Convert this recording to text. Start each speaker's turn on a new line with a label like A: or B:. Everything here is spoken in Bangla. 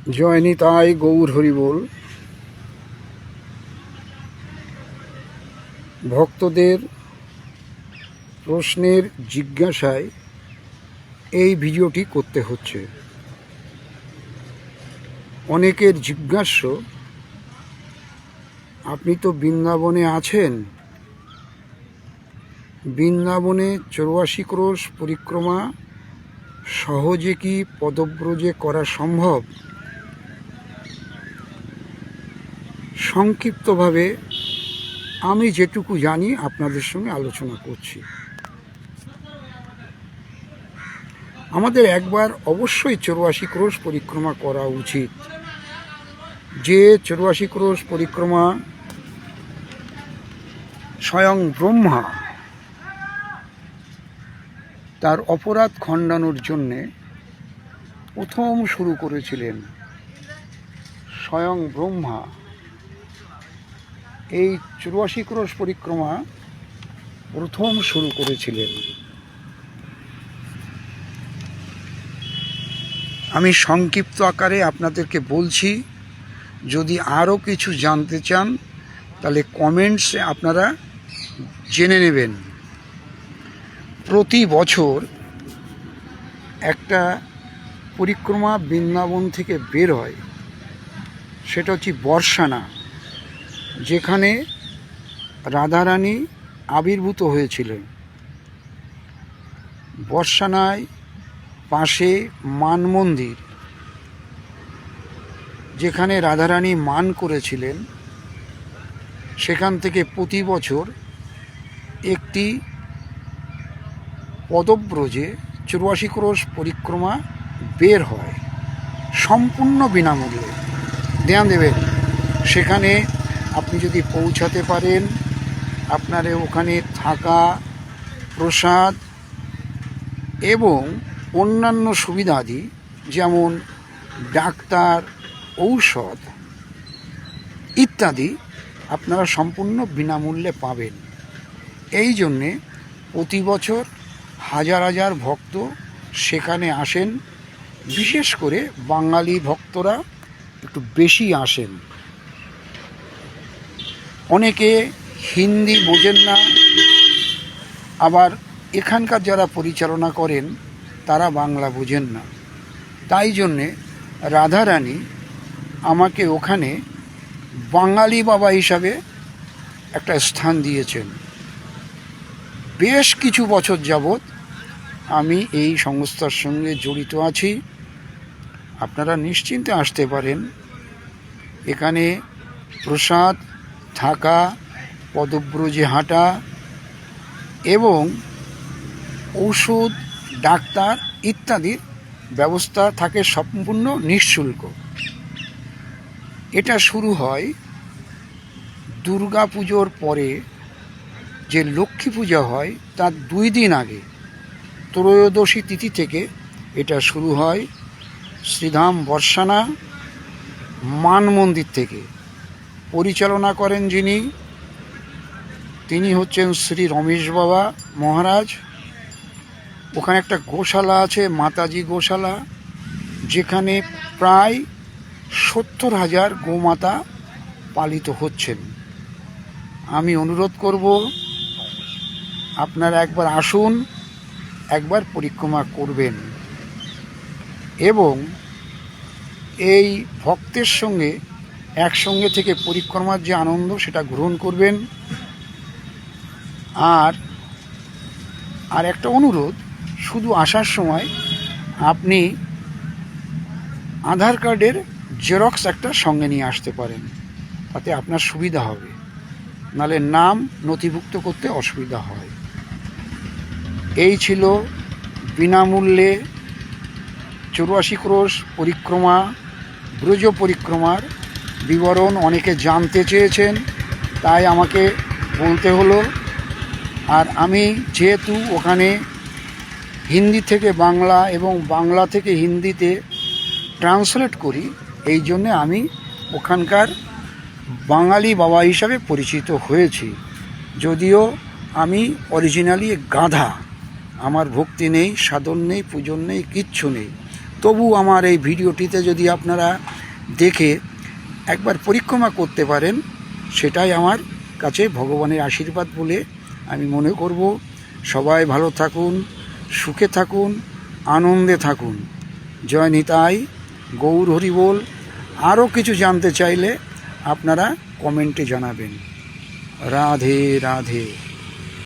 A: জয় নিতাই গৌর হরিবোল। ভক্তদের প্রশ্নের জিজ্ঞাসায় এই ভিডিওটি করতে হচ্ছে। অনেকের জিজ্ঞাস্য, আপনি তো বৃন্দাবনে আছেন, বৃন্দাবনে 84 ক্রোশ পরিক্রমা সহজে কি পদব্রজে করা সম্ভব? সংক্ষিপ্তভাবে আমি যেটুকু জানি আপনাদের সঙ্গে আলোচনা করছি। আমাদের একবার অবশ্যই 84 ক্রোশ পরিক্রমা করা উচিত। যে 84 ক্রোশ পরিক্রমা স্বয়ং ব্রহ্মা তার অপরাধ খণ্ডানোর জন্যে প্রথম শুরু করেছিলেন। স্বয়ং ব্রহ্মা এই 84 ক্রোশ পরিক্রমা প্রথম শুরু করেছিলেন। আমি সংক্ষিপ্ত আকারে আপনাদেরকে বলছি, যদি আরও কিছু জানতে চান তাহলে কমেন্টসে আপনারা জেনে নেবেন। প্রতি বছর একটা পরিক্রমা বৃন্দাবন থেকে বের হয়, সেটা হচ্ছে বর্ষানা, যেখানে রাধারানী আবির্ভূত হয়েছিলেন। বর্ষানায় পাশে মান মন্দির, যেখানে রাধারানী মান করেছিলেন, সেখান থেকে প্রতি বছর একটি পদব্রজে 84 ক্রোশ পরিক্রমা বের হয়, সম্পূর্ণ বিনামূল্যে। ধ্যান দেবেন, সেখানে আপনি যদি পৌঁছাতে পারেন, আপনার ওখানে থাকা, প্রসাদ এবং অন্যান্য সুবিধাদি যেমন ডাক্তার, ঔষধ ইত্যাদি আপনারা সম্পূর্ণ বিনামূল্যে পাবেন। এই জন্যে প্রতি বছর হাজার হাজার ভক্ত সেখানে আসেন। বিশেষ করে বাঙালি ভক্তরা একটু বেশি আসেন। অনেকে হিন্দি বোঝেন না, আবার এখানকার যারা পরিচালনা করেন তারা বাংলা বোঝেন না। তাই জন্যে রাধারানী আমাকে ওখানে বাঙালি বাবা হিসাবে একটা স্থান দিয়েছেন। বেশ কিছু বছর যাবৎ আমি এই সংস্থার সঙ্গে জড়িত আছি। আপনারা নিশ্চিন্তে আসতে পারেন। এখানে প্রসাদ, থাকা, পদব্রজে হাঁটা এবং ঔষধ, ডাক্তার ইত্যাদির ব্যবস্থা থাকে সম্পূর্ণ নিঃশুল্ক। এটা শুরু হয় দুর্গা পুজোর পরে। যে লক্ষ্মী পূজা হয় তার 2 দিন আগে, ত্রয়োদশী তিথি থেকে এটা শুরু হয়। শ্রীধাম বর্ষানা মান মন্দির থেকে পরিচালনা করেন যিনি, তিনি হচ্ছেন শ্রী রমেশ বাবা মহারাজ। ওখানে একটা গোশালা আছে, মাতাজি গোশালা, যেখানে প্রায় 70,000 গোমাতা পালিত হচ্ছেন। আমি অনুরোধ করব, আপনারা একবার আসুন, একবার পরিক্রমা করবেন এবং এই ভক্তের সঙ্গে একসঙ্গে থেকে পরিক্রমার যে আনন্দ সেটা গ্রহণ করবেন। আর একটা অনুরোধ, শুধু আসার সময় আপনি আধার কার্ডের জেরক্স একটা সঙ্গে নিয়ে আসতে পারেন, তাতে আপনার সুবিধা হবে, নাহলে নাম নথিভুক্ত করতে অসুবিধা হয়। এই ছিল বিনামূল্যে 84 ক্রোশ পরিক্রমা, ব্রজ পরিক্রমার বিবরণ। অনেকে জানতে চেয়েছেন, তাই আমাকে বলতে হলো। আর আমি যেহেতু ওখানে হিন্দি থেকে বাংলা এবং বাংলা থেকে হিন্দিতে ট্রান্সলেট করি, এই জন্যে আমি ওখানকার বাঙালি বাবা হিসাবে পরিচিত হয়েছি। যদিও আমি অরিজিনালি গাধা, আমার ভক্তি নেই, সাধন নেই, পূজন নেই, কিচ্ছু নেই। তবু আমার এই ভিডিওটিতে যদি আপনারা দেখে একবার পরিক্রমা করতে পারেন, সেটাই আমার কাছে ভগবানের আশীর্বাদ বলে আমি মনে করব। সবাই ভালো থাকুন, সুখে থাকুন, আনন্দে থাকুন। জয় নিতাই, গৌর হরি বল। আরও কিছু জানতে চাইলে আপনারা কমেন্টে জানাবেন। রাধে রাধে।